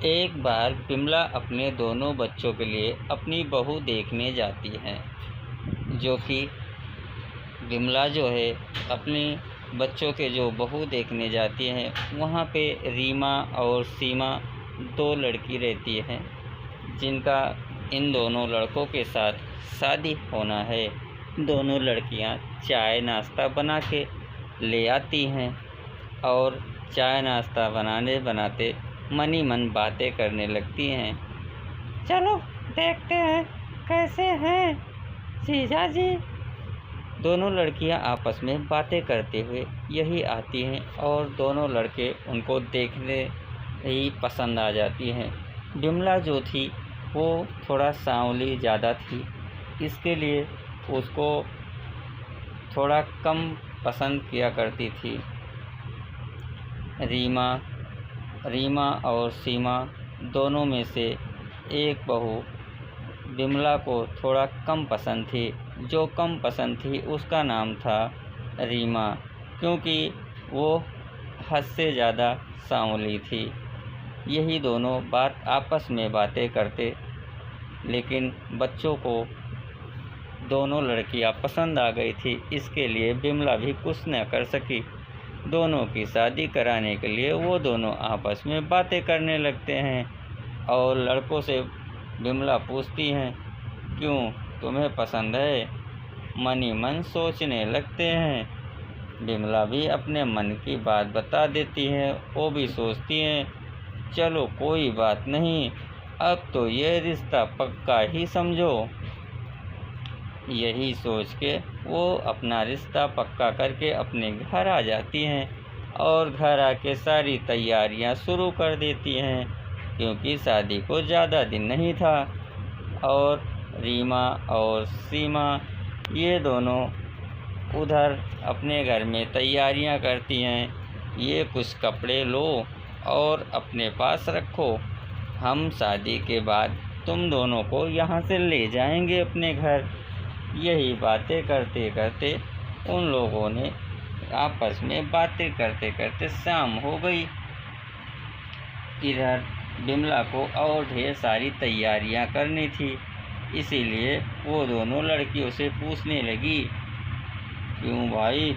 एक बार बिमला अपने दोनों बच्चों के लिए अपनी बहू देखने जाती है। जो कि बिमला जो है अपने बच्चों के जो बहू देखने जाती है, वहाँ पे रीमा और सीमा दो लड़की रहती हैं जिनका इन दोनों लड़कों के साथ शादी होना है। दोनों लड़कियाँ चाय नाश्ता बना के ले आती हैं और चाय नाश्ता बनाते मन ही मन बातें करने लगती हैं। चलो देखते हैं कैसे हैं जीजा जी। दोनों लड़कियां आपस में बातें करते हुए यही आती हैं और दोनों लड़के उनको देखने ही पसंद आ जाती हैं। बिमला जो थी वो थोड़ा सांवली ज़्यादा थी, इसके लिए उसको थोड़ा कम पसंद किया करती थी। रीमा और सीमा दोनों में से एक बहू बिमला को थोड़ा कम पसंद थी। जो कम पसंद थी उसका नाम था रीमा, क्योंकि वो हद से ज़्यादा सांवली थी। यही दोनों आपस में बातें करते, लेकिन बच्चों को दोनों लड़कियां पसंद आ गई थी। इसके लिए बिमला भी कुछ न कर सकी। दोनों की शादी कराने के लिए वो दोनों आपस में बातें करने लगते हैं और लड़कों से बिमला पूछती हैं, क्यों तुम्हें पसंद है? मन ही मन सोचने लगते हैं। बिमला भी अपने मन की बात बता देती है। वो भी सोचती हैं, चलो कोई बात नहीं, अब तो ये रिश्ता पक्का ही समझो। यही सोच के वो अपना रिश्ता पक्का करके अपने घर आ जाती हैं और घर आके सारी तैयारियां शुरू कर देती हैं, क्योंकि शादी को ज़्यादा दिन नहीं था। और रीमा और सीमा ये दोनों उधर अपने घर में तैयारियां करती हैं। ये कुछ कपड़े लो और अपने पास रखो, हम शादी के बाद तुम दोनों को यहाँ से ले जाएंगे अपने घर। यही बातें करते करते उन लोगों ने आपस में बातें करते करते शाम हो गई। इधर बिमला को और ढेर सारी तैयारियां करनी थी, इसीलिए वो दोनों लड़कियों से पूछने लगी, क्यों भाई,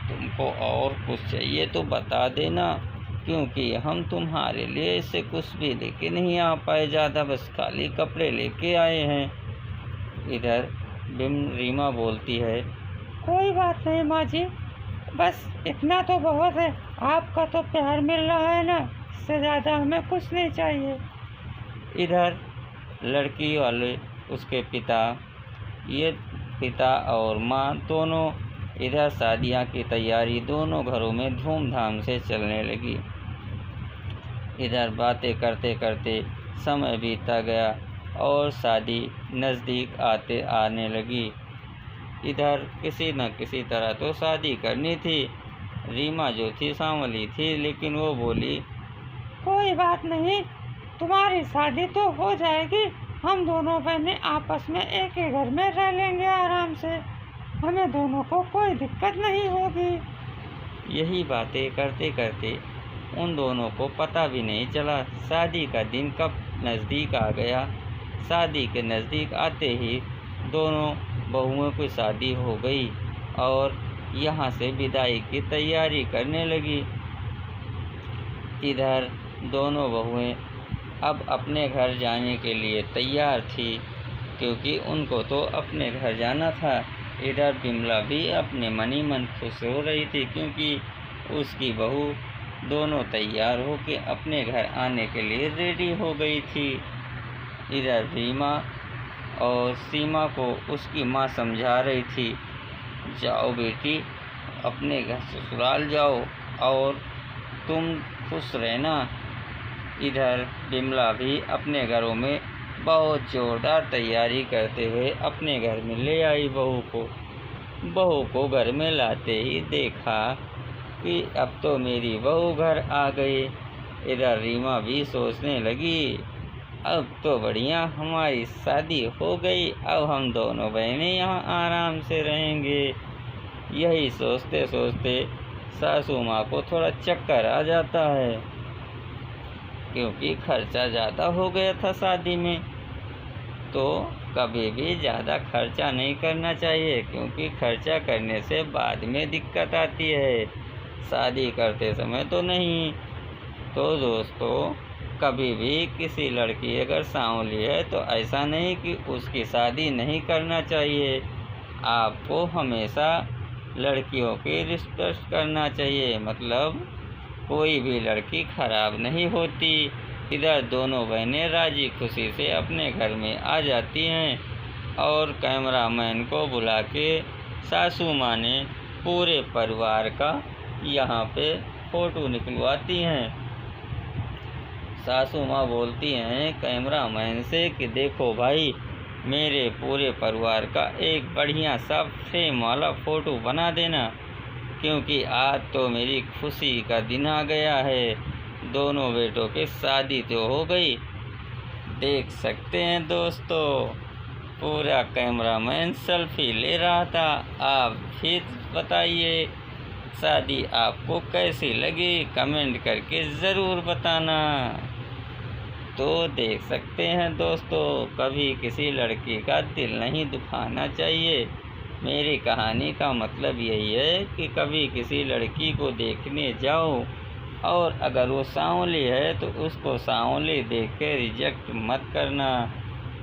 तुमको और कुछ चाहिए तो बता देना, क्योंकि हम तुम्हारे लिए इससे कुछ भी लेके नहीं आ पाए, ज़्यादा बस खाली कपड़े लेके आए हैं। इधर रीमा बोलती है, कोई बात नहीं माँ जी, बस इतना तो बहुत है। आपका तो प्यार मिल रहा है ना, इससे ज़्यादा हमें कुछ नहीं चाहिए। इधर लड़की वाले उसके पिता और माँ दोनों इधर शादियाँ की तैयारी दोनों घरों में धूमधाम से चलने लगी। इधर बातें करते करते समय बीतता गया और शादी नज़दीक आने लगी। इधर किसी न किसी तरह तो शादी करनी थी। रीमा जो थी सांवली थी, लेकिन वो बोली, कोई बात नहीं, तुम्हारी शादी तो हो जाएगी। हम दोनों बहनें आपस में एक ही घर में रह लेंगे आराम से, हमें दोनों को कोई दिक्कत नहीं होगी। यही बातें करते करते उन दोनों को पता भी नहीं चला शादी का दिन कब नज़दीक आ गया। शादी के नज़दीक आते ही दोनों बहुओं की शादी हो गई और यहाँ से विदाई की तैयारी करने लगी। इधर दोनों बहुएं अब अपने घर जाने के लिए तैयार थी, क्योंकि उनको तो अपने घर जाना था। इधर बिमला भी अपने मन ही मन खुश हो रही थी, क्योंकि उसकी बहू दोनों तैयार होकर अपने घर आने के लिए रेडी हो गई थी। इधर रीमा और सीमा को उसकी माँ समझा रही थी, जाओ बेटी, अपने घर ससुराल जाओ और तुम खुश रहना। इधर बिमला भी अपने घरों में बहुत ज़ोरदार तैयारी करते हुए अपने घर में ले आई बहू को घर में लाते ही देखा कि अब तो मेरी बहू घर आ गई। इधर रीमा भी सोचने लगी, अब तो बढ़िया हमारी शादी हो गई, अब हम दोनों बहनें यहाँ आराम से रहेंगे। यही सोचते सोचते सासू माँ को थोड़ा चक्कर आ जाता है। क्योंकि खर्चा ज़्यादा हो गया था शादी में। तो कभी भी ज़्यादा खर्चा नहीं करना चाहिए, क्योंकि खर्चा करने से बाद में दिक्कत आती है, शादी करते समय तो नहीं। तो दोस्तों, कभी भी किसी लड़की अगर सांवली है तो ऐसा नहीं कि उसकी शादी नहीं करना चाहिए। आपको हमेशा लड़कियों की रिस्पेक्ट करना चाहिए, मतलब कोई भी लड़की खराब नहीं होती। इधर दोनों बहनें राजी खुशी से अपने घर में आ जाती हैं और कैमरामैन को बुला के सासू माँ ने पूरे परिवार का यहाँ पे फ़ोटो निकलवाती हैं। सासू माँ बोलती हैं कैमरामैन से कि देखो भाई, मेरे पूरे परिवार का एक बढ़िया सा फ्रेम वाला फ़ोटो बना देना, क्योंकि आज तो मेरी खुशी का दिन आ गया है। दोनों बेटों की शादी तो हो गई। देख सकते हैं दोस्तों, पूरा कैमरामैन सेल्फी ले रहा था। आप फिर बताइए, शादी आपको कैसी लगी, कमेंट करके ज़रूर बताना। तो देख सकते हैं दोस्तों, कभी किसी लड़की का दिल नहीं दुखाना चाहिए। मेरी कहानी का मतलब यही है कि कभी किसी लड़की को देखने जाओ और अगर वो सांवली है तो उसको सांवली देख के रिजेक्ट मत करना,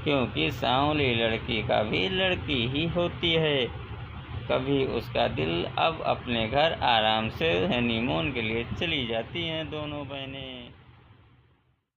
क्योंकि सांवली लड़की का भी लड़की ही होती है। कभी उसका दिल अब अपने घर आराम से हनीमून के लिए चली जाती हैं दोनों बहनें।